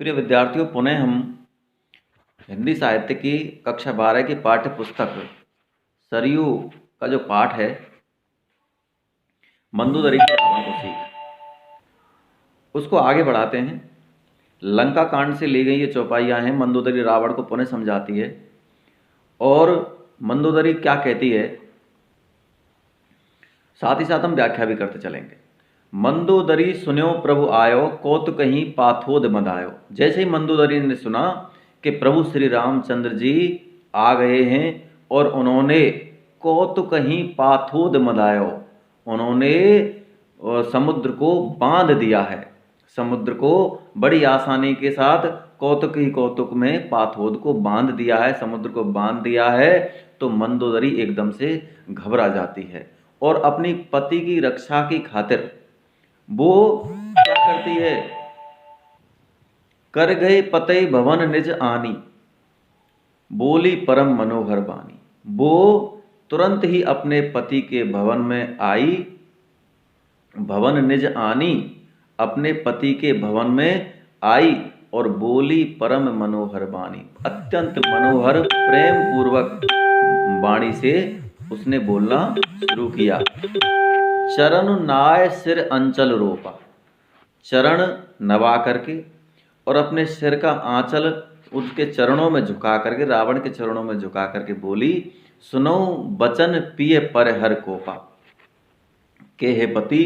प्रिय विद्यार्थियों, पुनः हम हिंदी साहित्य की कक्षा 12 की पाठ्य पुस्तक सरयू का जो पाठ है मंदोदरी के रावण को सीख, उसको आगे बढ़ाते हैं। लंका कांड से ली गई ये चौपाइयाँ हैं। मंदोदरी रावण को पुनः समझाती है और मंदोदरी क्या कहती है, साथ ही साथ हम व्याख्या भी करते चलेंगे। मंदोदरी सुन्यो प्रभु आयो, कौतुकहि पाथोद मद आयो। जैसे ही मंदोदरी ने सुना कि प्रभु श्री रामचंद्र जी आ गए हैं और उन्होंने कौतुकहि पाथोद मद आयो, उन्होंने समुद्र को बांध दिया है। समुद्र को बड़ी आसानी के साथ कौतुक ही कौतुक में पाथोद को बांध दिया है, समुद्र को बांध दिया है। तो मंदोदरी एकदम से घबरा जाती है और अपनी पति की रक्षा की खातिर वो क्या करती है, कर गए पतई भवन निज आनी, बोली परम मनोहर बानी। वो तुरंत ही अपने पति के भवन में आई, भवन निज आनी, अपने पति के भवन में आई और बोली परम मनोहर बानी। अत्यंत मनोहर प्रेम पूर्वक वाणी से उसने बोलना शुरू किया। चरण नाय सिर अंचल रोपा, चरण नवा करके और अपने सिर का आंचल उसके चरणों में झुका करके, रावण के चरणों में झुका करके बोली, सुनो बचन पिए परहर कोपा, के हे पति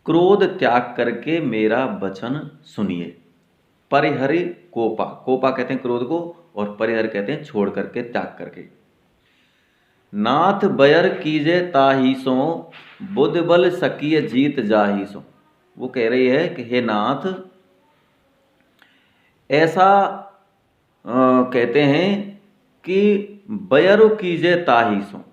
क्रोध त्याग करके मेरा वचन सुनिए। परिहरि कोपा, कोपा कहते हैं क्रोध को और परिहर कहते हैं छोड़ करके, त्याग करके। नाथ बयर कीजे ताहीसो, बुद्ध बल सकिय जीत जाहीसो। वो कह रही है कि हे नाथ, ऐसा कहते हैं कि बयर कीजे ताहीसो,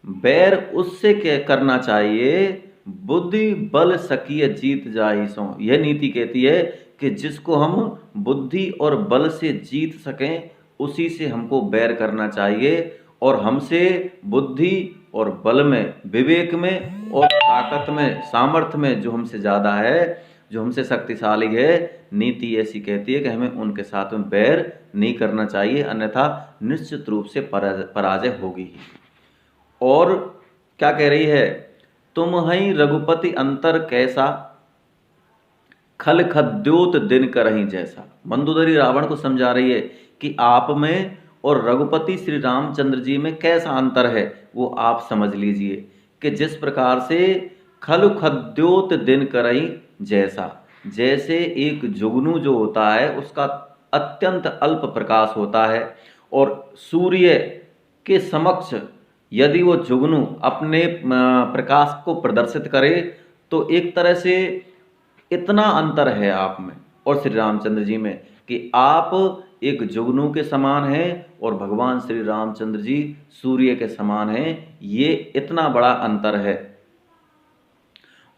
बैर उससे क्या करना चाहिए, बुद्धि बल सकिय जीत जाहीसो। यह नीति कहती है कि जिसको हम बुद्धि और बल से जीत सकें उसी से हमको बैर करना चाहिए, और हमसे बुद्धि और बल में, विवेक में और ताकत में, सामर्थ्य में जो हमसे ज़्यादा है, जो हमसे शक्तिशाली है, नीति ऐसी कहती है कि हमें उनके साथ में बैर नहीं करना चाहिए, अन्यथा निश्चित रूप से पराजय होगी ही। और क्या कह रही है, तुम हई रघुपति अंतर कैसा, खल खद्योत दिन करही जैसा। मंदोदरी रावण को समझा रही है कि आप में और रघुपति श्री रामचंद्र जी में कैसा अंतर है, वो आप समझ लीजिए कि जिस प्रकार से खल खद्योत दिन करही जैसा, जैसे एक जुगनू जो होता है उसका अत्यंत अल्प प्रकाश होता है और सूर्य के समक्ष यदि वो जुगनू अपने प्रकाश को प्रदर्शित करे तो एक तरह से इतना अंतर है आप में और श्री रामचंद्र जी में कि आप एक जुगनू के समान हैं और भगवान श्री रामचंद्र जी सूर्य के समान हैं। ये इतना बड़ा अंतर है।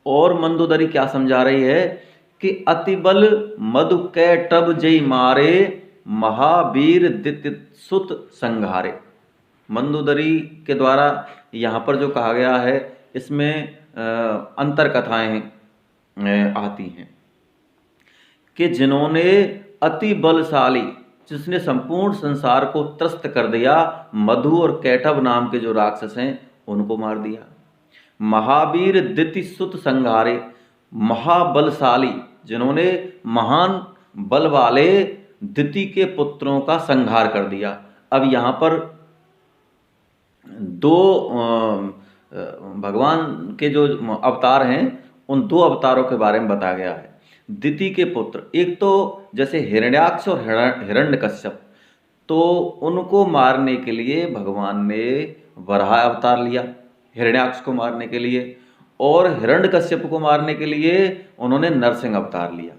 और मंदोदरी क्या समझा रही है कि अतिबल मधु कैटब जय मारे, महावीर दिति सुत संघारे। मंदोदरी के द्वारा यहाँ पर जो कहा गया है इसमें अंतर कथाएं आती हैं कि जिन्होंने अति बलशाली, जिसने संपूर्ण संसार को त्रस्त कर दिया, मधु और कैटभ नाम के जो राक्षस हैं उनको मार दिया। महावीर दिति सुत संघारे, महाबलशाली, जिन्होंने महान बल वाले दिति के पुत्रों का संहार कर दिया। अब यहाँ पर दो भगवान के जो अवतार हैं उन दो अवतारों के बारे में बताया गया है। दिति के पुत्र, एक तो जैसे हिरण्याक्ष और हिरण्यकश्यप, तो उनको मारने के लिए भगवान ने वराह अवतार लिया हिरण्याक्ष को मारने के लिए, और हिरण्यकश्यप को मारने के लिए उन्होंने नरसिंह अवतार लिया।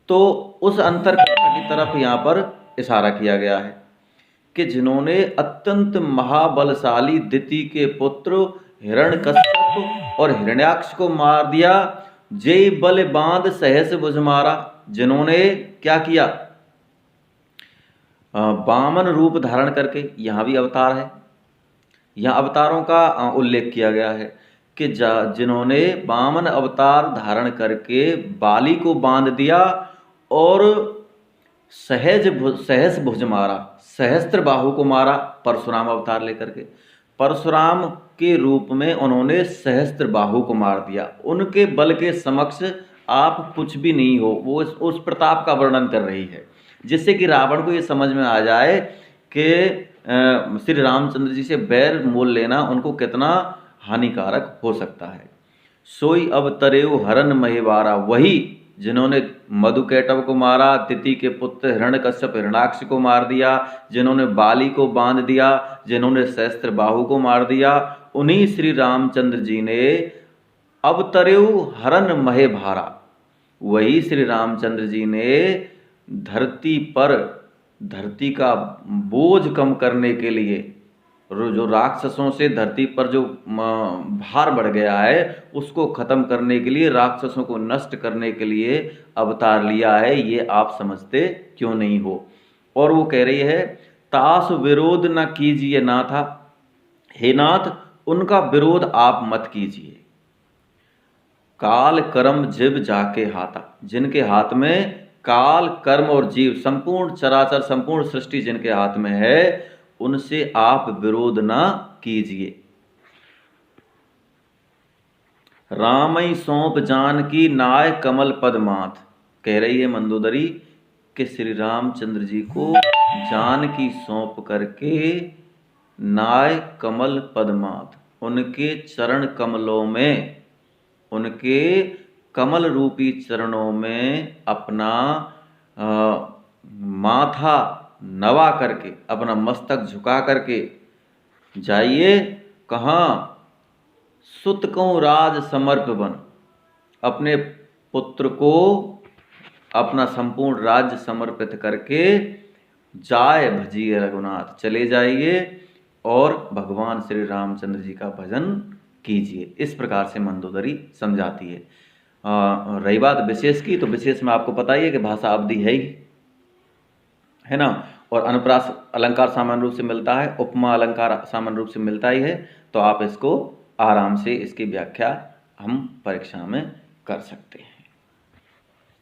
तो उस अंतर की तरफ यहाँ पर इशारा किया गया है कि जिन्होंने अत्यंत महाबलशाली दिति के पुत्र हिरण्यकश्यप और हिरण्याक्ष को मार दिया। जय बल बांध सहस भुज मारा, जिन्होंने क्या किया, वामन रूप धारण करके, यहाँ भी अवतार है, यहाँ अवतारों का उल्लेख किया गया है कि जिन्होंने वामन अवतार धारण करके बाली को बांध दिया और सहस भुज मारा, सहस्त्र बाहु को मारा परशुराम अवतार लेकर के। परशुराम के रूप में उन्होंने सहस्त्र बाहु को मार दिया। उनके बल के समक्ष आप कुछ भी नहीं हो, वो उस प्रताप का वर्णन कर रही है, जिससे कि रावण को ये समझ में आ जाए कि श्री रामचंद्र जी से बैर मोल लेना उनको कितना हानिकारक हो सकता है। सोई अब तरेऊ हरन महिवारा, वही जिन्होंने मधुकैटव को मारा, तिति के पुत्र हिरण्यकश्यप हिरणाक्ष को मार दिया, जिन्होंने बाली को बांध दिया, जिन्होंने सहस्त्र बाहु को मार दिया, उन्हीं श्री रामचंद्र जी ने अवतरेऊ हरन महे भारा, वही श्री रामचंद्र जी ने धरती पर धरती का बोझ कम करने के लिए, जो राक्षसों से धरती पर जो भार बढ़ गया है उसको खत्म करने के लिए, राक्षसों को नष्ट करने के लिए अवतार लिया है। ये आप समझते क्यों नहीं हो। और वो कह रही है तास विरोध न कीजिए नाथा, हे नाथ उनका विरोध आप मत कीजिए। काल कर्म जीव जाके हाथा, जिनके हाथ में काल कर्म और जीव संपूर्ण चराचर संपूर्ण सृष्टि जिनके हाथ में है, उनसे आप विरोध ना कीजिए। रामई सौंप जान की नाय कमल पद माथ, कह रही है मंदोदरी कि श्री रामचंद्र जी को जान की सौंप करके नाय कमल पद माथ, उनके चरण कमलों में, उनके कमल रूपी चरणों में अपना माथा नवा करके, अपना मस्तक झुका करके जाइए। कहाँ? सुत को राज समर्प बन, अपने पुत्र को अपना संपूर्ण राज्य समर्पित करके जाय भजिए रघुनाथ, चले जाइए और भगवान श्री रामचंद्र जी का भजन कीजिए। इस प्रकार से मंदोदरी समझाती है। रही बात विशेष की, तो विशेष में आपको पता ही है कि भाषा अवधि है ना, और अनुप्रास अलंकार सामान्य रूप से मिलता है, उपमा अलंकार सामान्य रूप से मिलता ही है। तो आप इसको आराम से इसकी व्याख्या हम परीक्षा में कर सकते हैं।